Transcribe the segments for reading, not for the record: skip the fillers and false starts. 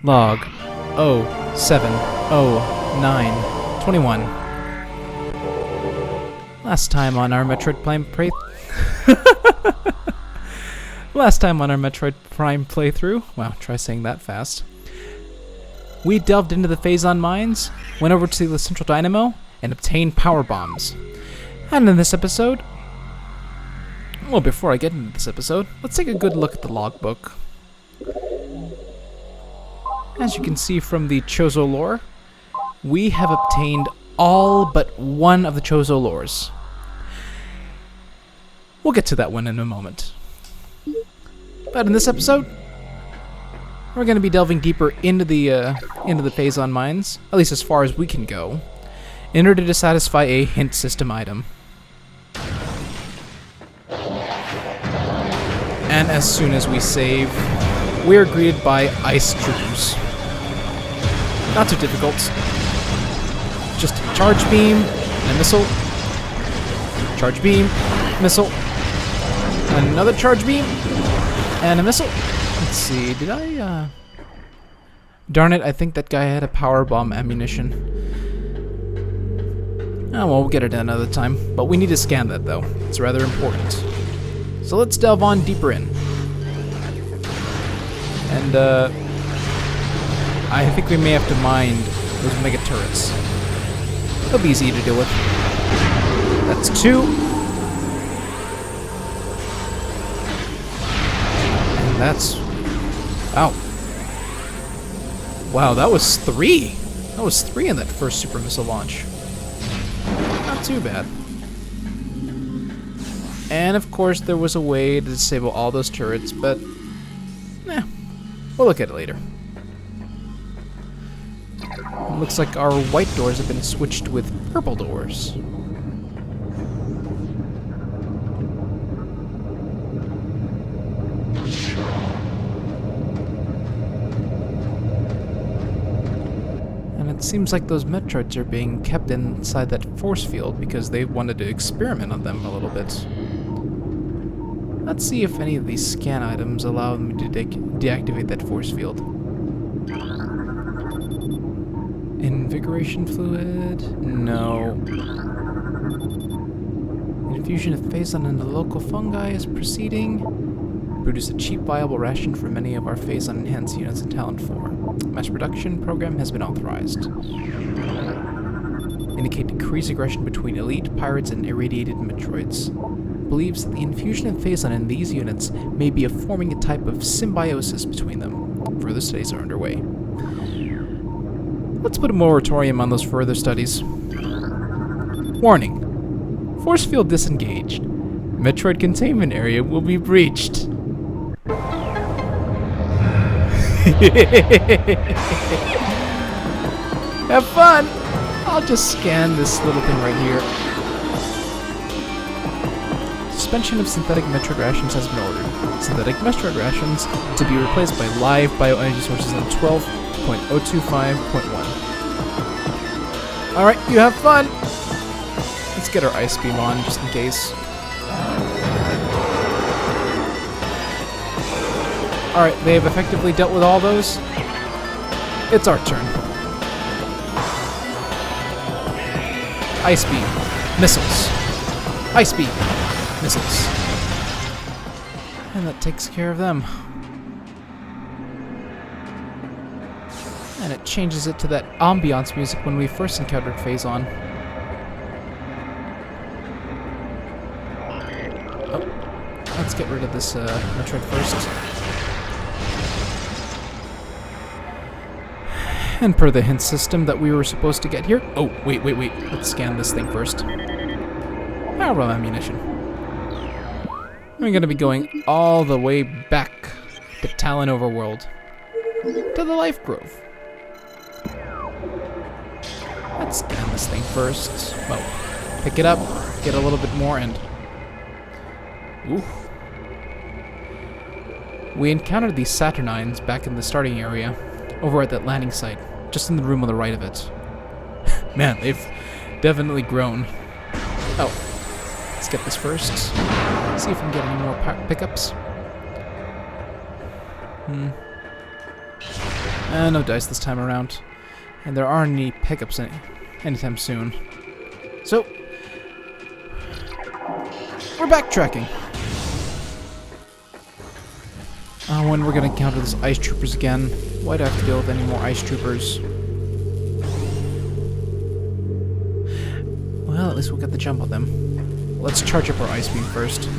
Log 070921. Last time on our Metroid Prime playthrough, wow, try saying that fast. We delved into the Phazon mines, went over to the Central Dynamo, and obtained power bombs. And in this episode, well, before I get into this episode, let's take a good look at the logbook. As you can see from the Chozo lore, we have obtained all but one of the Chozo lores. We'll get to that one in a moment. But in this episode, we're going to be delving deeper into the Phazon mines, at least as far as we can go, in order to satisfy a hint system item. And as soon as we save, we are greeted by ice troopers. Not too difficult. Just a charge beam and a missile. Charge beam, missile. Another charge beam and a missile. Let's see, did I, darn it, I think that guy had a power bomb ammunition. Oh, well, we'll get it another time. But we need to scan that, though. It's rather important. So let's delve on deeper in. And, I think we may have to mine those mega turrets. They'll be easy to deal with. That's 2. And that's... Wow. Wow, that was 3. That was 3 in that first super missile launch. Not too bad. And of course there was a way to disable all those turrets, but... we'll look at it later. Looks like our white doors have been switched with purple doors. And it seems like those Metroids are being kept inside that force field because they wanted to experiment on them a little bit. Let's see if any of these scan items allow them to deactivate that force field. Invigoration fluid? No. Infusion of Phazon into local fungi is proceeding. Produce a cheap, viable ration for many of our Phazon enhanced units in Talent 4. Mass production program has been authorized. Indicate decreased aggression between elite pirates and irradiated Metroids. Believes that the infusion of Phazon in these units may be forming a type of symbiosis between them. Further studies are underway. Let's put a moratorium on those further studies. Warning. Force field disengaged. Metroid containment area will be breached. Have fun! I'll just scan this little thing right here. Suspension of synthetic Metroid rations has been ordered. Synthetic Metroid rations to be replaced by live bioenergy sources in 12.025.1. Alright, you have fun! Let's get our ice beam on, just in case. Alright, they have effectively dealt with all those. It's our turn. Ice beam. Missiles. Ice beam. Missiles. And that takes care of them. And it changes it to that ambiance music when we first encountered Phazon. Oh, let's get rid of this Metroid first. And per the hint system that we were supposed to get here... Oh, wait. Let's scan this thing first. Power bomb ammunition. We're going to be going all the way back to Talon Overworld. To the Life Grove. Let's scan this thing first. Well, pick it up, get a little bit more, and... Ooh. We encountered these Saturnines back in the starting area, over at that landing site, just in the room on the right of it. Man, they've definitely grown. Oh, let's get this first. See if we can get any more pickups. No dice this time around. And there aren't any pickups anytime soon. So, we're backtracking. When we're gonna encounter those ice troopers again. Why do I have to deal with any more ice troopers? Well, at least we'll get the jump on them. Let's charge up our ice beam first.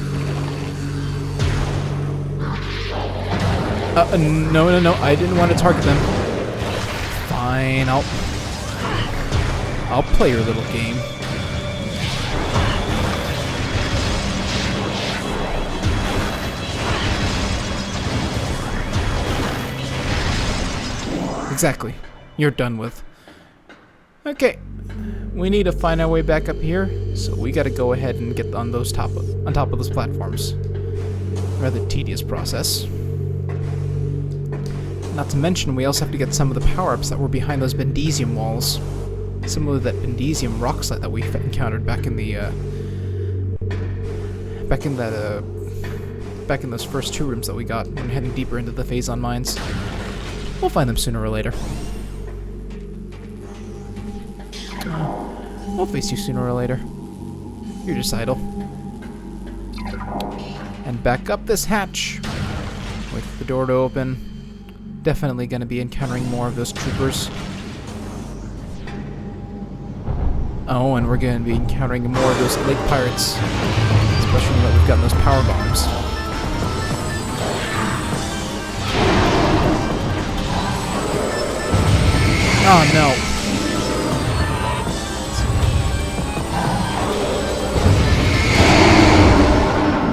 No, I didn't want to target them. Fine, I'll play your little game. Exactly. You're done with. Okay. We need to find our way back up here, so we gotta go ahead and get on top of those platforms. Rather tedious process. Not to mention, we also have to get some of the power-ups that were behind those Bendesium walls. Similar to that Bendesium rock slide that we encountered back in the back in those first 2 rooms that we got when heading deeper into the Phazon mines. We'll find them sooner or later. We'll face you sooner or later. You're just idle. And back up this hatch. Wait for the door to open. Definitely going to be encountering more of those troopers. Oh, and we're going to be encountering more of those lake pirates. Especially now that we've gotten those power bombs. Oh no.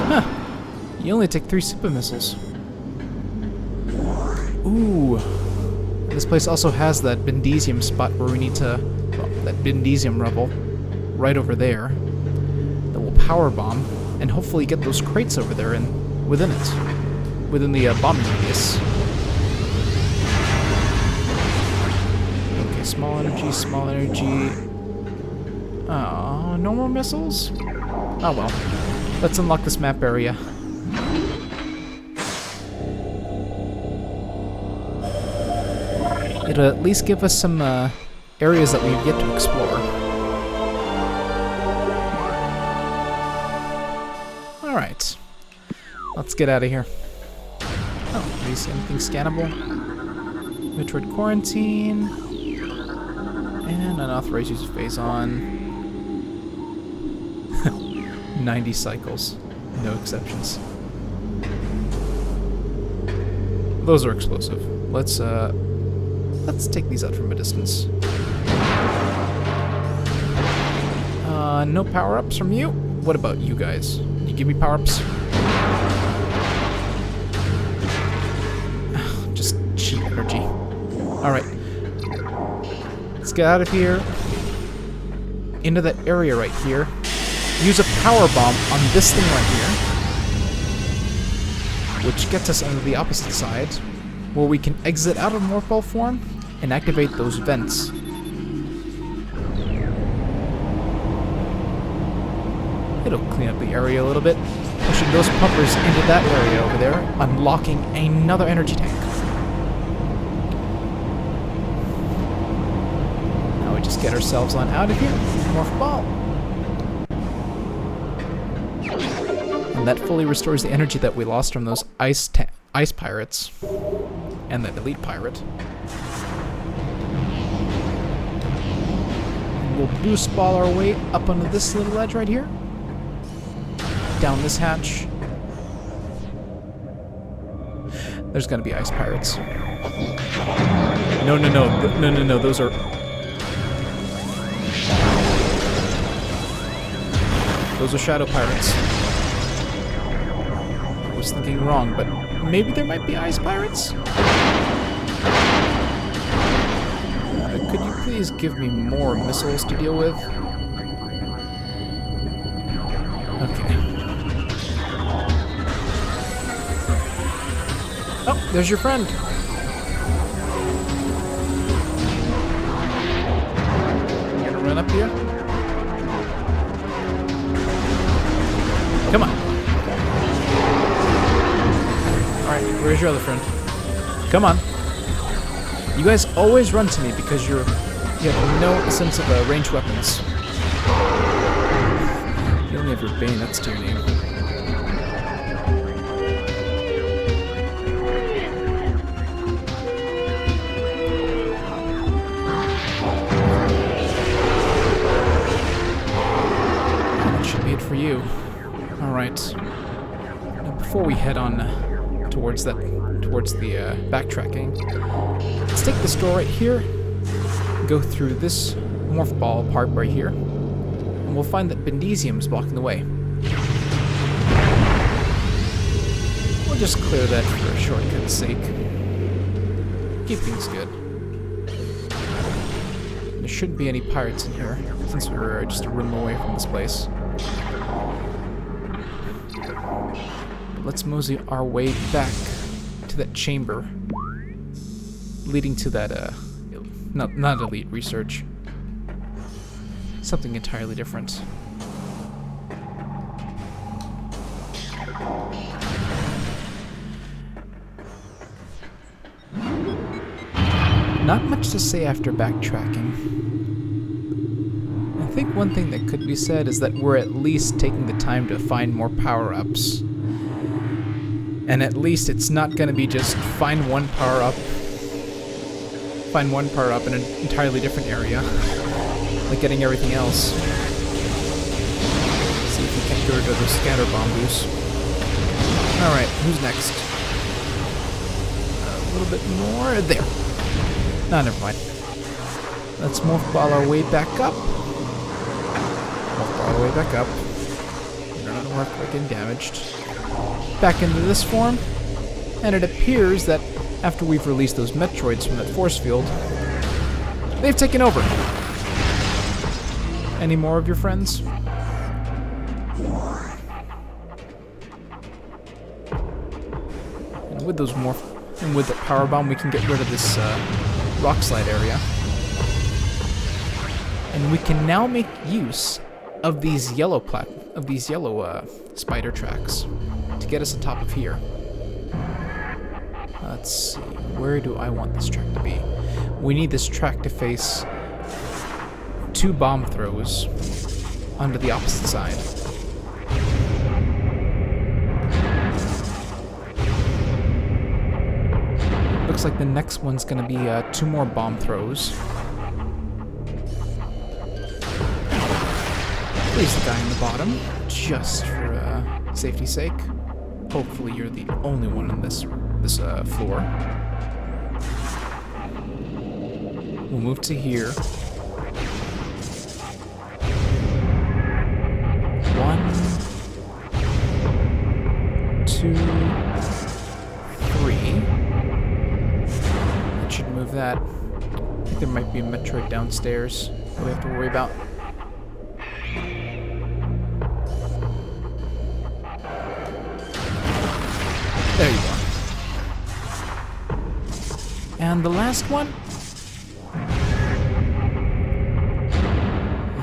Huh. You only take 3 super missiles. Ooh. This place also has that Bendesium spot where we need to... Well, that Bendesium rubble. Right over there. That will power bomb. And hopefully get those crates over there and within it. Within the bombing radius. Okay, small energy, small energy. Oh, no more missiles? Oh well. Let's unlock this map area. It'll at least give us some areas that we've yet to explore. Alright. Let's get out of here. Oh, do you see anything scannable? Metroid Quarantine. And unauthorized use of Phazon. 90 cycles. No exceptions. Those are explosive. Let's take these out from a distance. No power-ups from you? What about you guys? You give me power-ups? Just cheap energy. Alright. Let's get out of here. Into that area right here. Use a power bomb on this thing right here. Which gets us onto the opposite side. Where we can exit out of morph ball form and activate those vents. It'll clean up the area a little bit, pushing those pumpers into that area over there, unlocking another energy tank. Now we just get ourselves on out of here, morph ball. And that fully restores the energy that we lost from those ice pirates. And that elite pirate. And we'll boost ball our way up onto this little ledge right here. Down this hatch. There's gonna be ice pirates. No, those are... Those are shadow pirates. I was thinking wrong, but maybe there might be ice pirates? Could you please give me more missiles to deal with? Okay. Oh, there's your friend. You gonna run up here? Come on. Alright, where's your other friend? Come on. You guys always run to me because you have no sense of ranged weapons. You only have your bayonets to your name. That should be it for you. Alright. Now before we head on towards the backtracking, let's take this door right here, go through this morph ball part right here, and we'll find that Bendezium's blocking the way. We'll just clear that for a shortcut's sake. Keep things good. There shouldn't be any pirates in here, since we're just a room away from this place. But let's mosey our way back to that chamber, leading to that, not elite research. Something entirely different. Not much to say after backtracking. I think one thing that could be said is that we're at least taking the time to find more power-ups. And at least it's not going to be just find one power-up in an entirely different area, like getting everything else. See if we can get rid of those scatter bombus. Alright, who's next? A little bit more. There. No, never mind. Let's morph ball our way back up. Morph ball our way back up. None of the work, we're getting damaged. Back into this form, and it appears that after we've released those Metroids from that force field, they've taken over. Any more of your friends? And with those and with the power bomb, we can get rid of this rock slide area, and we can now make use of these yellow spider tracks to get us on top of here. Let's see, where do I want this track to be? We need this track to face 2 bomb throws onto the opposite side. Looks like the next one's gonna be 2 more bomb throws. Please the guy in the bottom, just for safety's sake. Hopefully you're the only one on this floor. We'll move to here. 1, 2, 3. That should move that. I think there might be a Metroid downstairs that we have to worry about. There you are. And the last one?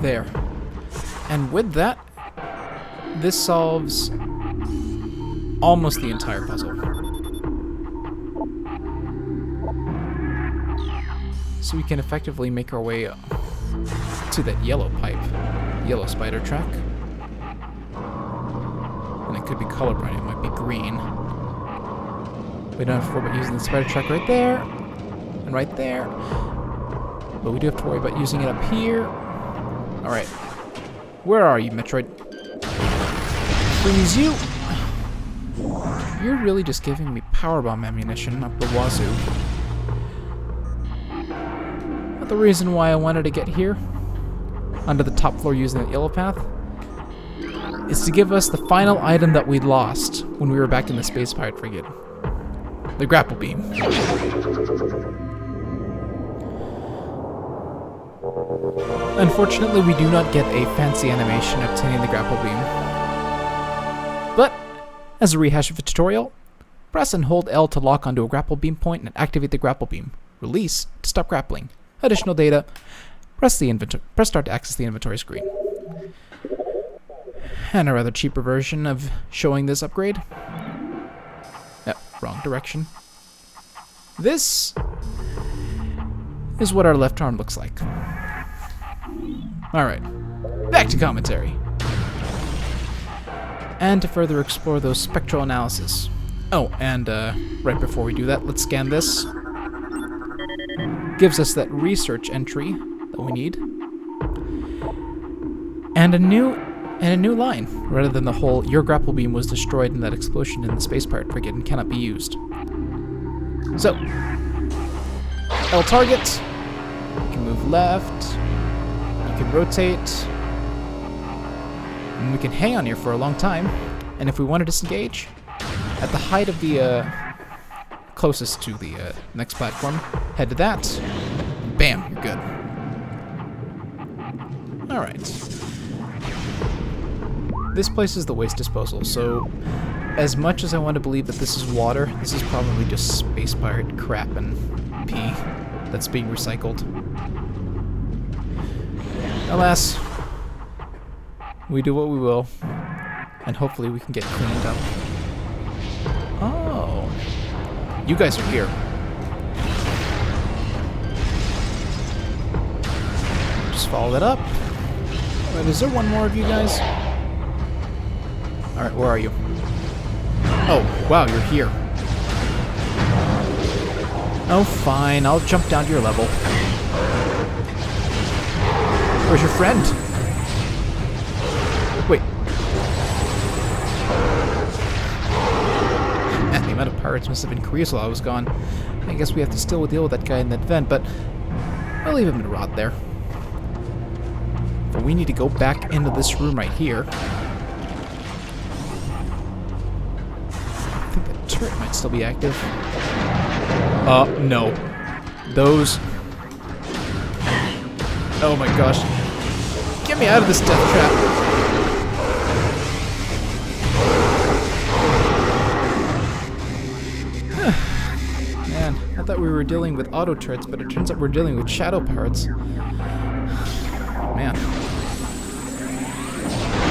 There. And with that, this solves almost the entire puzzle. So we can effectively make our way to that yellow pipe, yellow spider track. And it could be colorblind, it might be green. We don't have to worry about using the spider track right there, and right there. But we do have to worry about using it up here. Alright. Where are you, Metroid? Freeze you! You're really just giving me powerbomb ammunition up the wazoo. But the reason why I wanted to get here, onto the top floor using that yellow path, is to give us the final item that we lost when we were back in the Space Pirate Frigate. The Grapple Beam. Unfortunately, we do not get a fancy animation obtaining the Grapple Beam. But, as a rehash of a tutorial, press and hold L to lock onto a Grapple Beam point and activate the Grapple Beam. Release to stop grappling. Additional data, press start to access the inventory screen. And a rather cheaper version of showing this upgrade. Wrong direction. This is what our left arm looks like. Alright, back to commentary. And to further explore those spectral analysis. Oh, and right before we do that, let's scan this. Gives us that research entry that we need. And a new line, rather than the whole, your grapple beam was destroyed in that explosion in the space pirate frigate and cannot be used. So, L target, you can move left, you can rotate, and we can hang on here for a long time. And if we want to disengage, at the height of the closest to the next platform, head to that, bam, you're good. Alright. This place is the waste disposal, so as much as I want to believe that this is water, this is probably just space pirate crap and pee that's being recycled. Alas, we do what we will, and hopefully we can get cleaned up. Oh, you guys are here. Just follow that up. Wait, is there one more of you guys? Alright, where are you? Oh, wow, you're here. Oh, fine, I'll jump down to your level. Where's your friend? Wait. Man, the amount of pirates must have increased while I was gone. I guess we have to still deal with that guy in that vent, but I'll leave him to rot there. But we need to go back into this room right here. I think the turret might still be active. No. Those... Oh my gosh. Get me out of this death trap. Man, I thought we were dealing with auto turrets, but it turns out we're dealing with shadow pirates. Man.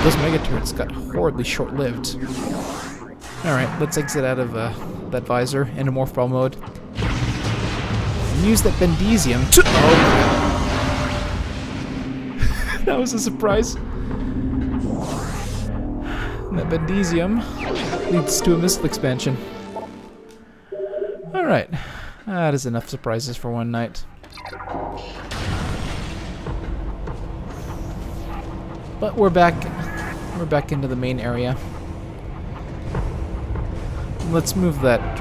Those mega turrets got horribly short-lived. Alright, let's exit out of that visor, endomorph ball mode. And use that Bendesium to... Oh, that was a surprise. And that Bendesium leads to a missile expansion. Alright, that is enough surprises for one night. But we're back into the main area. Let's move that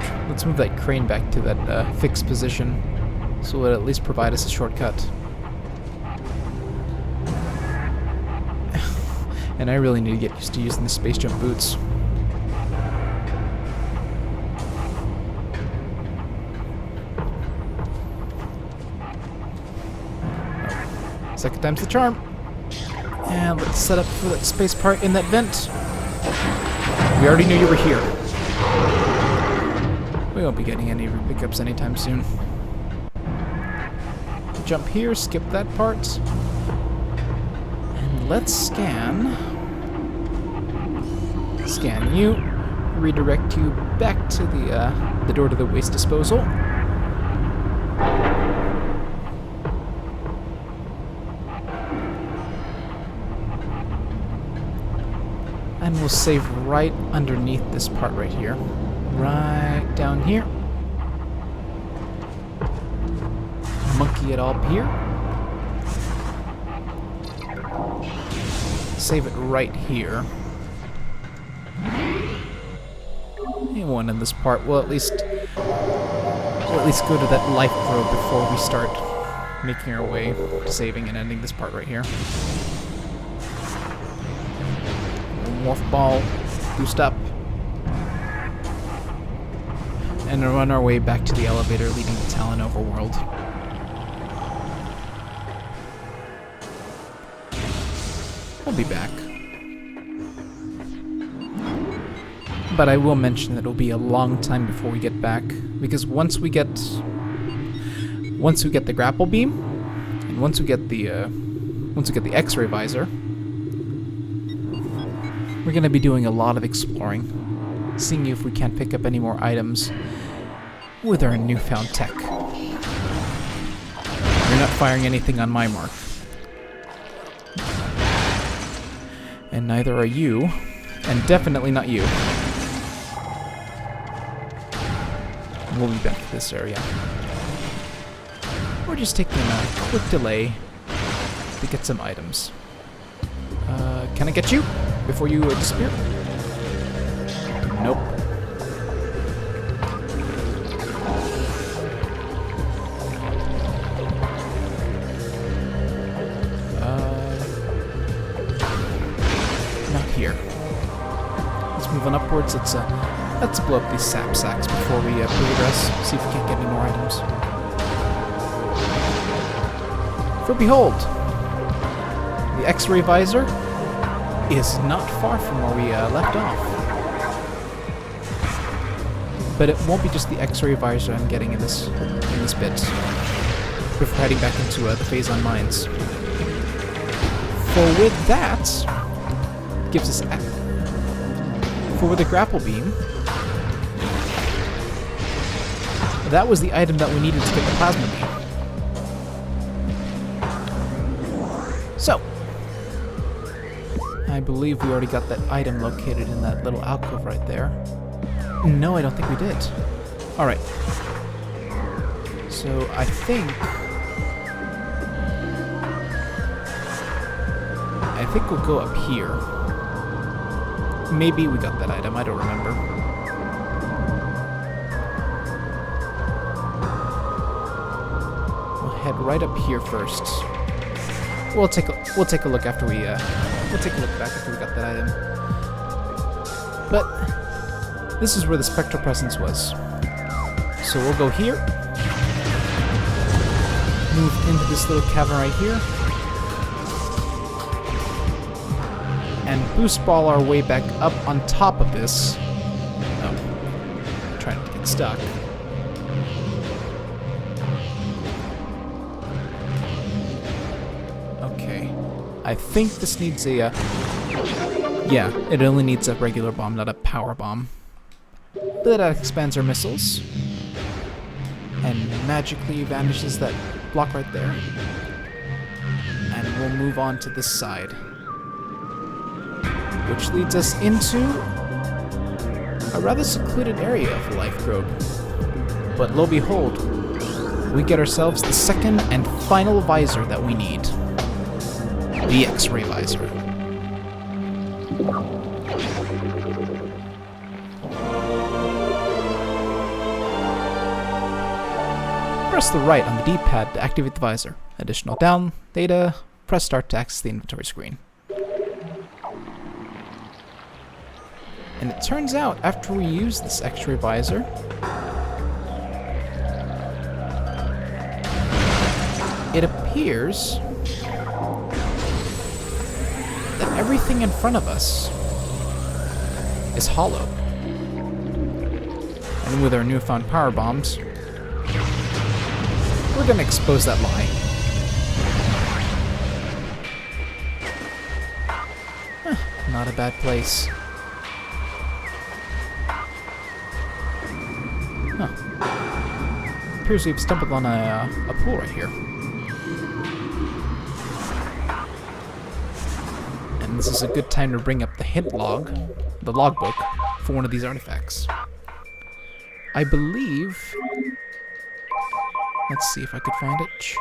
crane back to that fixed position, so it'll at least provide us a shortcut. And I really need to get used to using the space jump boots. Oh. Second time's the charm. And let's set up for that space part in that vent. We already knew you were here. We won't be getting any pickups anytime soon. Jump here, skip that part. And let's scan you, redirect you back to the door to the waste disposal. And we'll save right underneath this part right here. Right down here. Monkey it all up here. Save it right here. Anyone in this part will at least go to that life probe before we start making our way to saving and ending this part right here. Morph ball, boost up, and run our way back to the elevator leading to Talon Overworld. We'll be back. But I will mention that it'll be a long time before we get back, because once we get the grapple beam, and once we get the X-ray visor, we're going to be doing a lot of exploring, seeing if we can't pick up any more items with our newfound tech. not firing anything on my mark. And neither are you. And definitely not you. We'll be back to this area. We're just taking a quick delay to get some items. Can I get you before you disappear? Nope. Not here. Let's move on upwards. Let's blow up these sap sacks before we progress. See if we can't get any more items. For behold, the X-ray visor is not far from where we left off. But it won't be just the X-ray visor I'm getting in this bit before heading back into the Phazon mines. For with that, gives us for with the Grapple Beam, that was the item that we needed to get the Plasma Beam. So, I believe we already got that item located in that little alcove right there. No, I don't think we did. Alright. So, I think we'll go up here. Maybe we got that item, I don't remember. We'll head right up here first. We'll take a look after we we'll take a look back after we got that item. But this is where the spectral presence was. So we'll go here. Move into this little cavern right here. And boost ball our way back up on top of this. Oh, trying not to get stuck. Okay, I think this needs a. Yeah, it only needs a regular bomb, not a power bomb. But that expands our missiles and magically vanishes that block right there. And we'll move on to this side, which leads us into a rather secluded area of the Life Probe. But lo behold, we get ourselves the second and final visor that we need. The X-ray visor. Press the right on the D-pad to activate the visor. Additional down data, press start to access the inventory screen. And it turns out, after we use this X-ray visor, it appears that everything in front of us is hollow. And with our newfound power bombs, we're gonna expose that lie. Not a bad place. Appears we've stumbled on a pool right here. And this is a good time to bring up the hint log, the logbook, for one of these artifacts. I believe... Let's see if I could find it.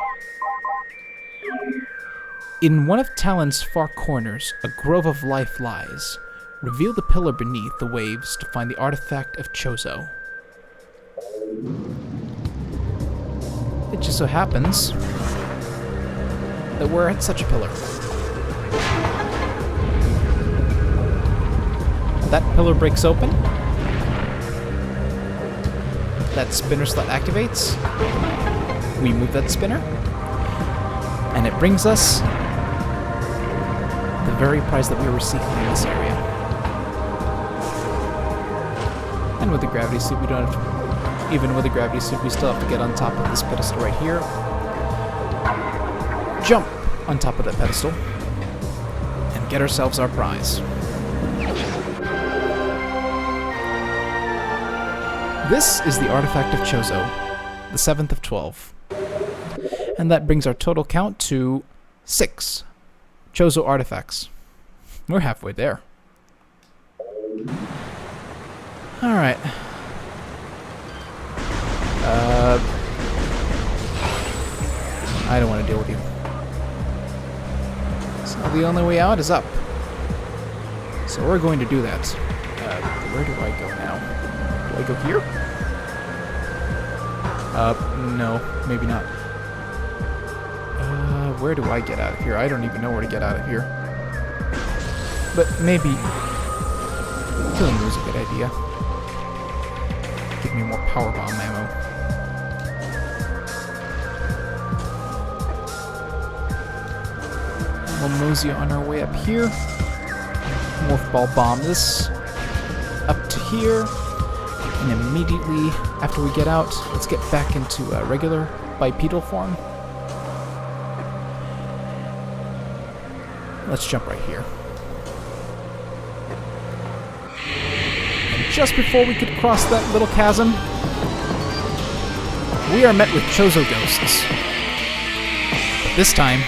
In one of Talon's far corners, a grove of life lies. Reveal the pillar beneath the waves to find the Artifact of Chozo. It just so happens that we're at such a pillar. That pillar breaks open. That spinner slot activates. We move that spinner. And it brings us the very prize that we were seeking in this area. And with the gravity suit, we don't have to... Even with the gravity suit, we still have to get on top of this pedestal right here. Jump on top of that pedestal. And get ourselves our prize. This is the Artifact of Chozo, the 7th of 12. And And that brings our total count to 6 Chozo artifacts. We're halfway there. Alright. I don't want to deal with you. So the only way out is up. So we're going to do that. Where do I go now? Do I go here? No, maybe not. Where do I get out of here? I don't even know where to get out of here. But maybe killing you is a good idea. Give me more power bomb ammo. We'll mosey on our way up here. Morph ball bomb this up to here. And immediately after we get out, let's get back into regular bipedal form. Let's jump right here. And just before we could cross that little chasm, we are met with Chozo ghosts. But this time,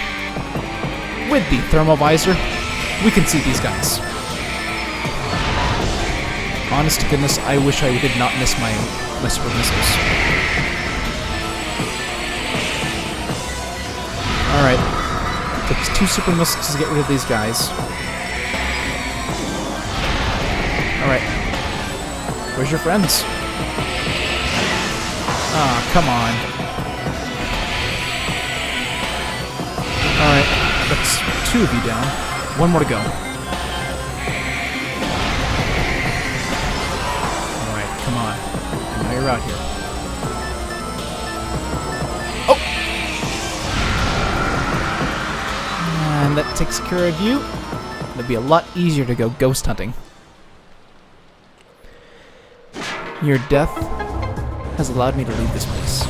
with the thermal visor, we can see these guys. Honest to goodness, I wish I did not miss my super missiles. Alright. Takes 2 super missiles to get rid of these guys. Alright. Where's your friends? Ah, come on. Alright. That's 2 of you down. 1 more to go. Alright, come on. Now you're out here. Oh! And that takes care of you. It'll be a lot easier to go ghost hunting. Your death has allowed me to leave this place.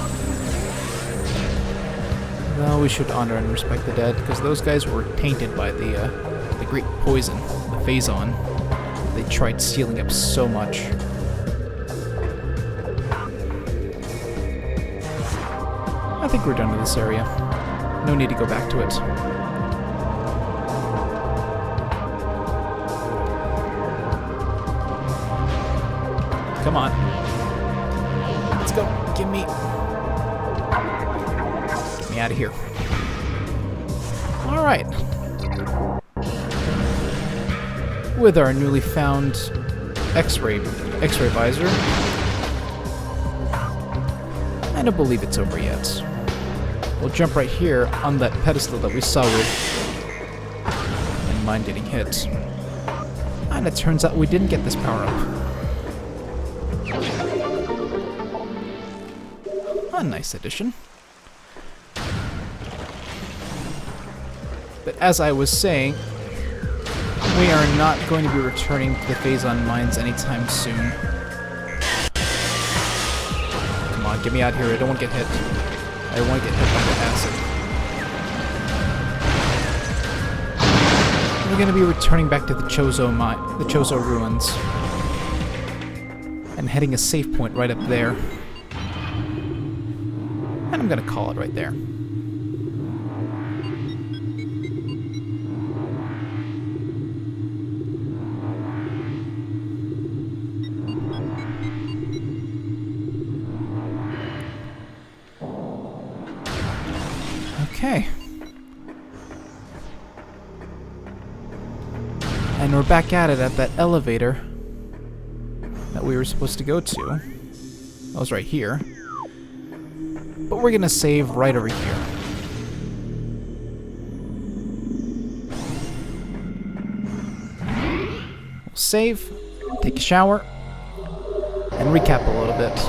Well, we should honor and respect the dead, because those guys were tainted by the great poison, the Phazon. They tried sealing up so much. I think we're done with this area. No need to go back to it. Come on. Let's go. Get me out of here. Alright. With our newly found X-ray visor. I don't believe it's over yet. We'll jump right here on that pedestal that we saw with and mine getting hit. And it turns out we didn't get this power up. A nice addition. But as I was saying, we are not going to be returning to the Phazon mines anytime soon. Come on, get me out of here. I don't want to get hit. I don't want to get hit by the acid. We're going to be returning back to the Chozo ruins. And heading a safe point right up there. And I'm going to call it right there. Okay. And we're back at it at that elevator that we were supposed to go to. That was right here. But we're gonna save right over here. We'll save, take a shower, and recap a little bit.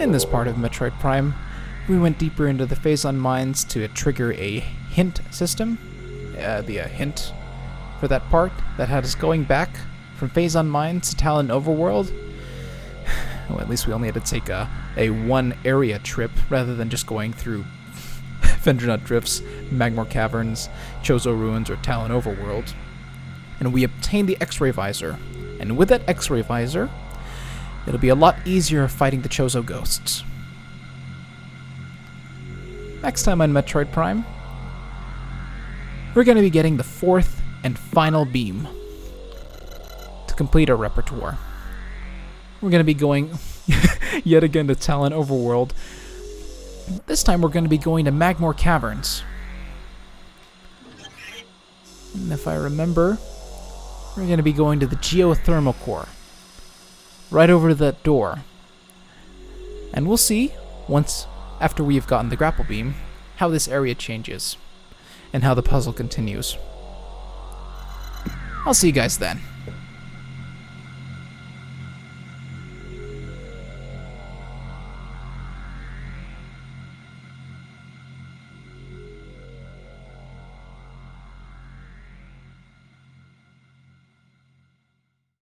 In this part of Metroid Prime, we went deeper into the Phazon mines to trigger a hint system. The hint for that part that had us going back from Phazon mines to Talon Overworld. Well, at least we only had to take a one area trip rather than just going through Vendronut Drifts, Magmar Caverns, Chozo Ruins, or Talon Overworld. And we obtained the X-ray visor. And with that X-ray visor, it'll be a lot easier fighting the Chozo ghosts. next time on Metroid Prime, we're going to be getting the 4th and final beam to complete our repertoire. We're going to be going yet again to Talon Overworld. This time we're going to be going to Magmar Caverns. And if I remember, we're going to be going to the geothermal core. Right over that door. And we'll see, once after we've gotten the Grapple Beam, how this area changes. And how the puzzle continues. I'll see you guys then.